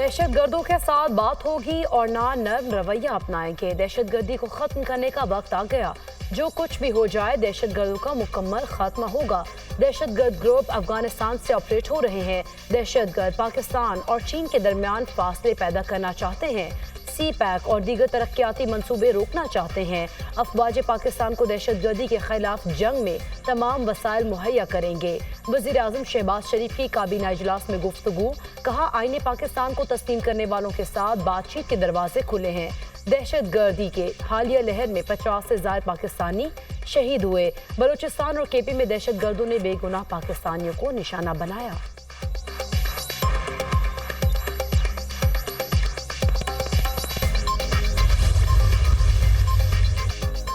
दहशत गर्दों के साथ बात होगी और ना नर्म रवैया अपनाएंगे। दहशत गर्दी को खत्म करने का वक्त आ गया। जो कुछ भी हो जाए दहशत गर्दों का मुकम्मल खात्मा होगा। दहशत गर्द ग्रुप अफगानिस्तान से ऑपरेट हो रहे हैं। दहशत गर्द पाकिस्तान और चीन के दरमियान फासले पैदा करना चाहते हैं। सी पैक और दीगर तरक्याती मंसूबे रोकना चाहते हैं। अफवाज पाकिस्तान को दहशत गर्दी के खिलाफ जंग में तमाम वसाइल मुहैया करेंगे। वज़ीर आज़म शहबाज शरीफ की काबीना इजलास में गुफ्तगू, कहा आईने पाकिस्तान को तस्लीम करने वालों के साथ बातचीत के दरवाजे खुले हैं। दहशत गर्दी के हालिया लहर में 50 से ज्यादा पाकिस्तानी शहीद हुए। बलूचिस्तान और केपी में दहशत गर्दों ने बेगुनाह पाकिस्तानियों को निशाना बनाया।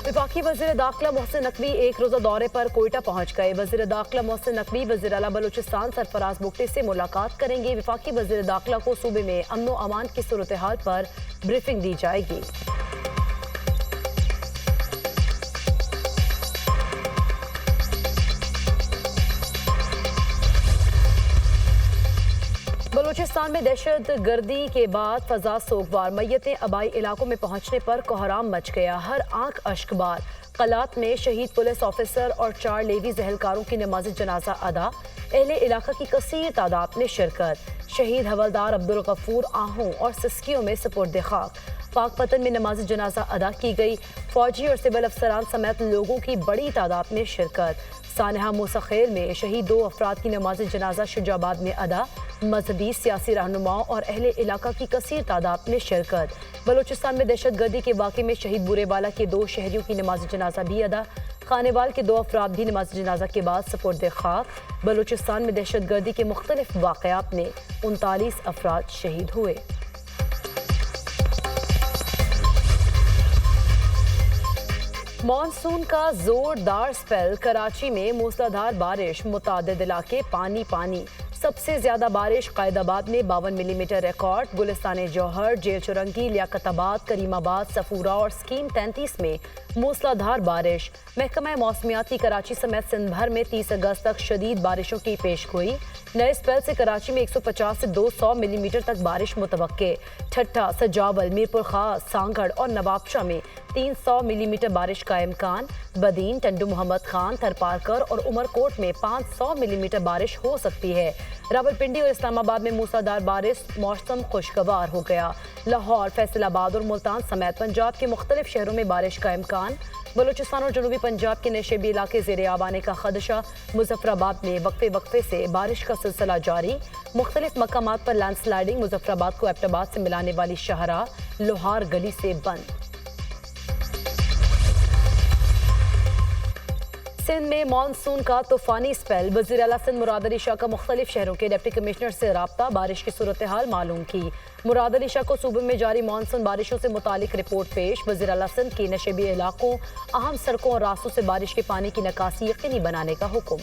वफाकी वज़ीर दाखिला मोहसिन नकवी एक रोज़ा दौरे पर कोयटा पहुंच गए। वज़ीर दाखिला मोहसिन नकवी वज़ीर आला बलूचिस्तान सरफराज बुगटी से मुलाकात करेंगे। वफाकी वज़ीर दाखिला को सूबे में अमन व अमान की सूरत हाल पर ब्रीफिंग दी जाएगी। बलूचिस्तान में दहशत गर्दी के बाद फजा सोगवार, मैयतें आबाई इलाकों में पहुंचने पर कोहराम मच गया। हर आंख अश्कबार। कलात में शहीद पुलिस ऑफिसर और 4 लेवी जहलकारों की नमाज जनाजा अदा। अहले इलाका की कसीर तादाद में शिरकत। शहीद हवलदार अब्दुल गफूर आहू और सिस्कियों में सुपुर्द खाक। पाकपतन में नमाज जनाजा अदा की गई। फौजी और सिविल अफसरान समेत लोगों की बड़ी तादाद में शिरकत। सानहा मूसा खेल में शहीद 2 अफराद की नमाज जनाजा शुजाबाद में अदा। मजहबी सियासी रहनुमाओं और अहले इलाका की कसीर तादाद में शिरकत। बलूचिस्तान में दहशत गर्दी के वाक़े में शहीद बुरेवाला के 2 शहरियों की नमाज जनाजा भी अदा। खानेवाल के 2 अफराद भी नमाज जनाजा के बाद सुपुर्द खाक। बलूचिस्तान में दहशत गर्दी के मुख्तलिफ वाक़यात में 39 अफराद शहीद हुए। मानसून का जोरदार स्पेल। कराची में मूसलाधार बारिश, मुतादिद इलाके पानी पानी। सबसे ज्यादा बारिश कायदाबाद में 52 मिलीमीटर रिकॉर्ड। गुलिस्तान जौहर, जेल चुरंगी, लियाकताबाद, करीमाबाद, सफूरा और स्कीम 33 में मूसलाधार बारिश। महकमा मौसमियाती कराची समेत सिंध भर में 30 अगस्त तक शदीद बारिशों की पेशगोई। नए स्पेल से कराची में 150 से 200 मिलीमीटर तक बारिश मुतवक्के। ठट्ठा, सजावल, मीरपुर खास, सांगढ़ और नवाबशाह में 300 मिलीमीटर बारिश का इम्कान। बदीन, टंडू मोहम्मद खान, थरपारकर और उमरकोट में 500 मिलीमीटर बारिश हो सकती है। रावलपिंडी और इस्लामाबाद में मूसलाधार बारिश, मौसम खुशगवार हो गया। लाहौर, फैसलाबाद और मुल्तान समेत पंजाब के मुख्तलिफ शहरों में बारिश का इम्कान। बलूचिस्तान और जनूबी पंजाब के नशेबी इलाके ज़ेरे आब आने का खदशा। मुजफ्फराबाद में वक्फे वक्फे से बारिश का सिलसिला जारी। मुख्तलिफ मकामात पर लैंडस्लाइडिंग। मुजफ्फराबाद को एबटाबाद से मिलाने वाली शाहराह लोहार गली से बंद। सिंध में मानसून का तूफानी स्पेल। वज़ीर आला सिंध मुराद अली शाह का मुख्तलिफ शहरों के डिप्टी कमिश्नर से राब्ता, बारिश की सूरत हाल मालूम की। मुराद अली शाह को सूबे में जारी मानसून बारिशों से मुतालिक रिपोर्ट पेश। वज़ीर आला सिंध की नशेबी इलाकों, अहम सड़कों और रास्तों से बारिश के पानी की निकासी यकीनी बनाने का हुक्म।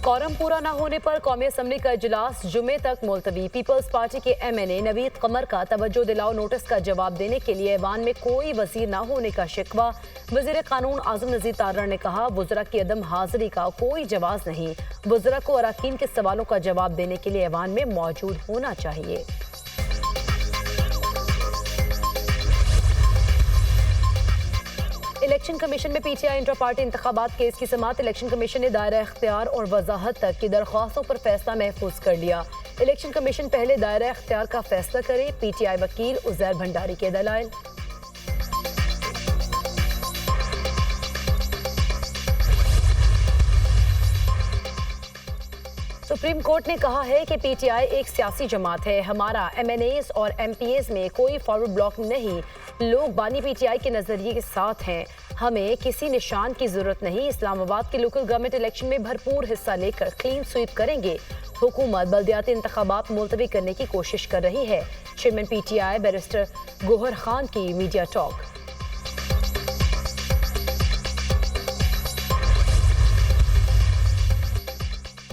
कौरम पूरा न होने पर कौमी असम्बली का इजलास जुमे तक मुलतवी। पीपल्स पार्टी के MNA नवीद कमर का तवज्जो दिलाओ नोटिस का जवाब देने के लिए ऐवान में कोई वजीर न होने का शिकवा। वजीर कानून आजम नज़ीर तारर ने कहा वज़रा की अदम हाजिरी का कोई जवाब नहीं। वज़रा को अराकीन के सवालों का जवाब देने के लिए ऐवान में मौजूद होना चाहिए। इलेक्शन कमीशन में PTI इंट्रा पार्टी इंतखाबात केस की समाअत। इलेक्शन कमीशन ने दायरा इख्तियार और वजाहत तक की दरख्वास्तों पर फैसला महफूज कर लिया। इलेक्शन कमीशन पहले दायरा इख्तियार का फैसला करे। PTI वकील उज़ैर भंडारी के दलाइल। सुप्रीम कोर्ट ने कहा है कि PTI एक सियासी जमात है। हमारा MNAs और MPAs में कोई फॉरवर्ड ब्लॉक नहीं। लोग बानी PTI के नजरिए के साथ हैं। हमें किसी निशान की जरूरत नहीं। इस्लामाबाद के लोकल गवर्नमेंट इलेक्शन में भरपूर हिस्सा लेकर क्लीन स्वीप करेंगे। हुकूमत बल्दियाती इंतखाबात मुलतवी करने की कोशिश कर रही है। Chairman PTI barrister Gohar Khan की मीडिया टॉक।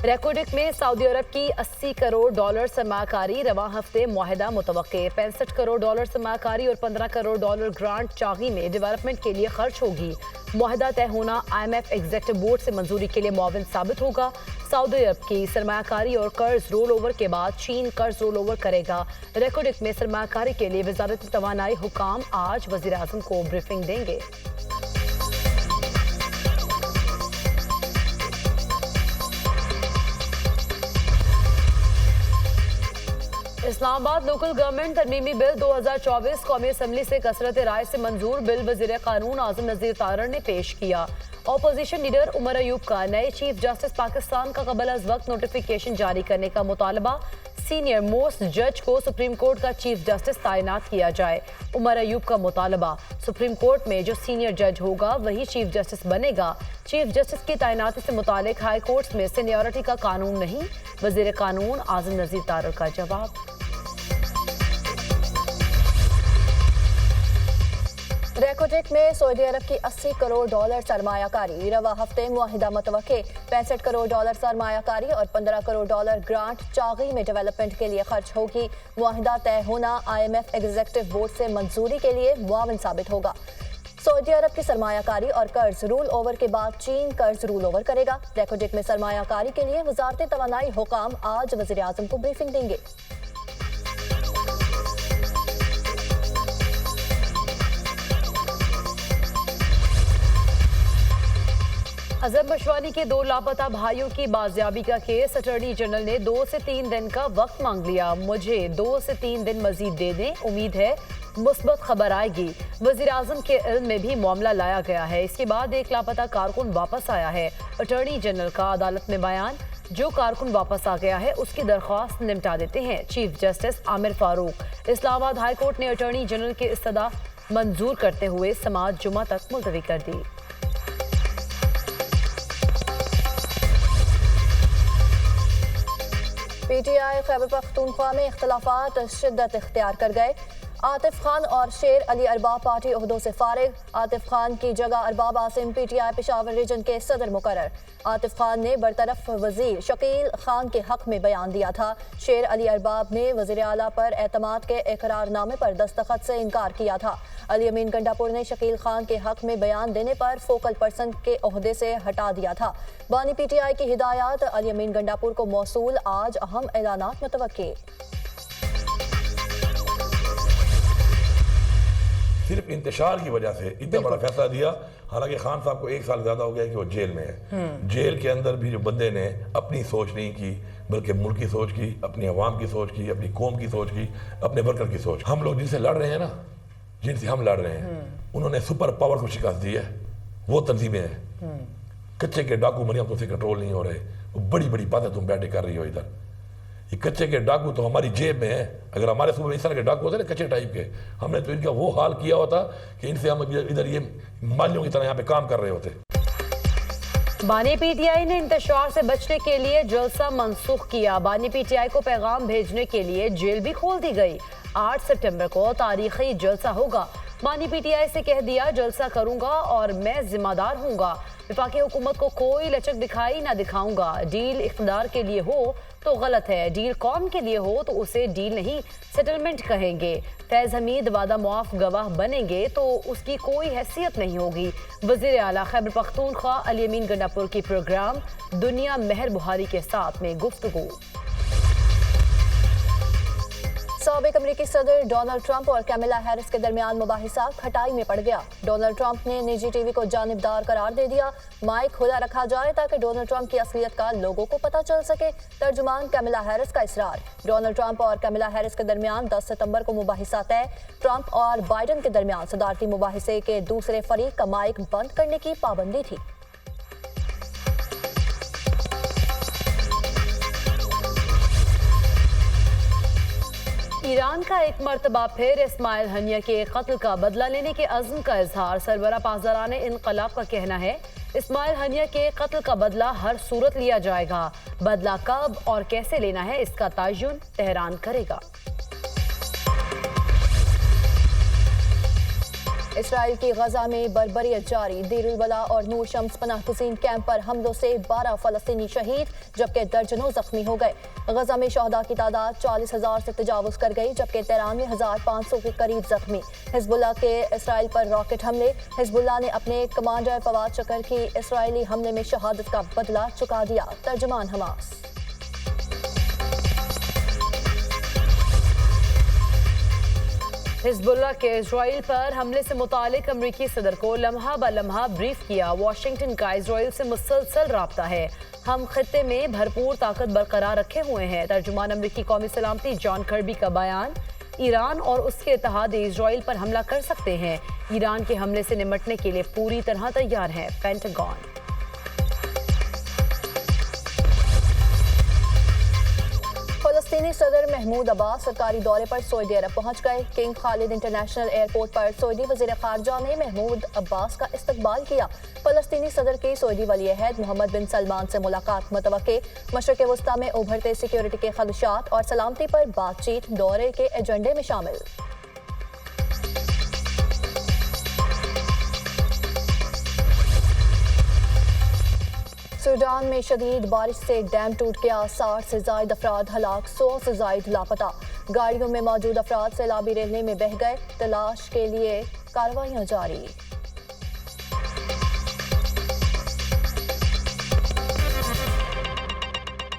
रेकोडिक में सऊदी अरब की 80 करोड़ डॉलर सरमाकारी, रवां हफ्ते मुआहिदा मुतवक्के। 65 करोड़ डॉलर सरमाकारी और 15 करोड़ डॉलर ग्रांट चागी में डेवलपमेंट के लिए खर्च होगी। मुआहिदा तय होना IMF एग्जीक्यूटिव बोर्ड से मंजूरी के लिए मुआविन साबित होगा। सऊदी अरब की सरमाकारी और कर्ज रोल ओवर के बाद चीन कर्ज रोल ओवर करेगा। रेकोडिक में सरमाकारी के लिए वजारत तवानाई हुकाम आज वजीर आजम को ब्रीफिंग देंगे। इस्लामाबाद लोकल गवर्नमेंट तरमीमी बिल 2024 कौमी असम्बली से कसरत राय से मंजूर बिल वजीर कानून आजम नजीर तारड़ ने पेश किया। ऑपोजिशन लीडर उमर अयूब का नए चीफ जस्टिस पाकिस्तान का कबल अज वक्त नोटिफिकेशन जारी करने का मुतालबा। सीनियर मोस्ट जज को सुप्रीम कोर्ट का चीफ जस्टिस तैनात किया जाए। उमर अयूब का मुतालबा, सुप्रीम कोर्ट में जो सीनियर जज होगा वही चीफ जस्टिस बनेगा। चीफ जस्टिस की तैनाती से मुतालिक हाई कोर्ट्स में सीनियरिटी का कानून नहीं। वजीर कानून आजम नजीर तारड़ का जवाब। रेकोटेक में सऊदी अरब की 80 करोड़ डॉलर सरमायाकारी, रवा हफ्ते मुआहिदा मुतवक्के। 65 करोड़ डॉलर सरमायाकारी और 15 करोड़ डॉलर ग्रांट चागी में डेवलपमेंट के लिए खर्च होगी। मुआहिदा तय होना IMF एग्जीक्यूटिव बोर्ड से मंजूरी के लिए मुआविन साबित होगा। सऊदी अरब की सरमायाकारी और कर्ज रूल ओवर के बाद चीन कर्ज रूल ओवर करेगा। रेकोटेक में सरमायाकारी के लिए वजारत तवानाई हुकाम आज वजीर आजम को ब्रीफिंग देंगे। अजहर बशवानी के 2 लापता भाइयों की बाजियाबी का केस। अटॉर्नी जनरल ने 2 से 3 दिन का वक्त मांग लिया। मुझे 2 से 3 दिन मजीद दे दें, उम्मीद है मुस्बत खबर आएगी। वजीर आजम के इल्म में भी मामला लाया गया है। इसके बाद एक लापता कारकुन वापस आया है। अटॉर्नी जनरल का अदालत में बयान, जो कारकुन वापस आ गया है उसकी दरख्वास्त निपटा देते हैं। Chief justice Aamir Farooq. Islamabad high court ने अटॉर्नी जनरल की इस्तदा मंजूर करते हुए समाअत जुमा तक मुलतवी कर दी। PTI खैबर पख्तूनख्वा में इख्तलाफात शिद्दत इख्तियार कर गए। आतिफ खान और शेर अली अरबाब पार्टी ओहदों से फारिग। आतिफ खान की जगह अरबाब आसिम PTI पेशावर रीजन के सदर मुकर्रर। आतिफ खान ने बरतरफ वजीर शकील खान के हक में बयान दिया था। शेर अली अरबाब ने वजीर आला पर एतमाद के इकरारनामे पर दस्तखत से इनकार किया था। अली अमीन गंडापुर ने शकील खान के हक में बयान देने पर फोकल पर्सन के ओहदे से हटा दिया था। बानी PTI की हिदायत, अली अमीन गंडापुर को मौसूल। आज अहम ऐलानात मुतवक्के। सिर्फ इंतशार की वजह से इतना बड़ा फैसला दिया। हालांकि खान साहब को 1 साल ज्यादा हो गया कि वो जेल में है। जेल के अंदर भी जो बंदे ने अपनी सोच नहीं की, बल्कि मुल्क की सोच की, अपनी अवाम की सोच की, अपनी कौम की सोच की, अपने वर्कर की सोच। हम लोग जिनसे लड़ रहे हैं ना, जिनसे हम लड़ रहे हैं, उन्होंने सुपर पावर को शिकस्त दी है। वो तंजीमें हैं। कच्चे के डाकू मरियम तुमसे कंट्रोल नहीं हो रहे। वो बड़ी बड़ी बातें तुम बैठे कर रही हो इधर। ये कच्चे के डाकू तो हमारी जेब में है। अगर हमारे सूबे में इस तरह के डाकू होते ना कच्चे टाइप के, हमने तो इनका वो हाल किया होता कि इनसे हम इधर ये मालियों की तरह यहाँ पे काम कर रहे होते। बानी PTI ने इंतशार से बचने के लिए जलसा मंसूख किया। बानी PTI को पैगाम भेजने के लिए जेल भी खोल दी गई। 8 सितंबर को तारीखी जलसा होगा। बानी PTI से कह दिया, जलसा करूंगा और मैं जिम्मेदार हूंगा। विफाकी हुकूमत को कोई लचक दिखाई ना दिखाऊंगा। डील इख्तिदार के लिए हो तो गलत है, डील कौम के लिए हो तो उसे डील नहीं सेटलमेंट कहेंगे। फैज हमीद वादा मुआफ गवाह बनेंगे तो उसकी कोई हैसियत नहीं होगी। वजीर आला खैबर पख्तूनख्वा अली अमीन गंडापुर की प्रोग्राम दुनिया मेहर बुहारी के साथ में गुफ्तगू। साबिक अमरीकी सदर डोनाल्ड ट्रंप और कैमिला हैरिस के दरमियान मुबाहिसा खटाई में पड़ गया। डोनाल्ड ट्रंप ने निजी टीवी को जानिबदार करार दे दिया। माइक खुला रखा जाए ताकि डोनाल्ड ट्रंप की असलियत का लोगों को पता चल सके। तर्जुमान कैमिला हैरिस का इसरार। डोनाल्ड ट्रंप और कैमिला हैरिस के दरमियान 10 सितंबर को मुबाहिसा तय। ट्रंप और बाइडन के दरमियान सदारती मुबाहिसे के दूसरे फरीक का माइक बंद करने की पाबंदी थी। ईरान का एक मरतबा फिर इस्माइल हनिया के कत्ल का बदला लेने के अज़्म का इजहार। सरबरा पासदारान इनकलाब का कहना है, इस्माइल हनिया के कत्ल का बदला हर सूरत लिया जाएगा। बदला कब और कैसे लेना है इसका तयन तेहरान करेगा। इसराइल की गजा में बर्बरियत जारी। देर उल बला और नूर शम्स पनाहगज़ीन कैंप पर हमलों से 12 फलस्तीनी शहीद जबकि दर्जनों जख्मी हो गए। गजा में शहदा की तादाद 40,000 से तजावुज कर गई जबकि 93,500 के करीब जख्मी। हिजबुल्लाह के इसराइल पर रॉकेट हमले। हिजबुल्लाह ने अपने कमांडर फवाद शकर की इसराइली हमले में शहादत का बदला चुका दिया। तर्जुमान हमास। हिजबुल्लाह के इजराइल पर हमले से मुतालिक अमरीकी सदर को लम्हा ब लम्हा ब्रीफ किया। वाशिंगटन का इजराइल से मुसलसल राब्ता है। हम खित्ते में भरपूर ताकत बरकरार रखे हुए हैं। तर्जुमान अमरीकी कौमी सलामती जॉन कर्बी का बयान। ईरान और उसके इत्तेहादी इजराइल पर हमला कर सकते हैं। ईरान के हमले से निपटने के लिए पूरी तरह तैयार है पेंटागन। फलस्तीनी सदर महमूद अब्बास सरकारी दौरे पर सऊदी अरब पहुंच गए। किंग खालिद इंटरनेशनल एयरपोर्ट पर सऊदी वजीर खारजा ने महमूद अब्बास का इस्तकबाल किया। फलस्तीनी सदर की सऊदी वली अहद मोहम्मद बिन सलमान से मुलाकात मुतवक्के। मशरिक़ वस्ता में उभरते सिक्योरिटी के खदशात और सलामती पर बातचीत दौरे के एजेंडे में शामिल। सूडान में शदीद बारिश से डैम टूट गया। 60 से जायद अफराद हलाक, 100 से जायद लापता। गाड़ियों में मौजूद अफराद सैलाबी रेलवे में बह गए। तलाश के लिए कार्रवाइयां जारी।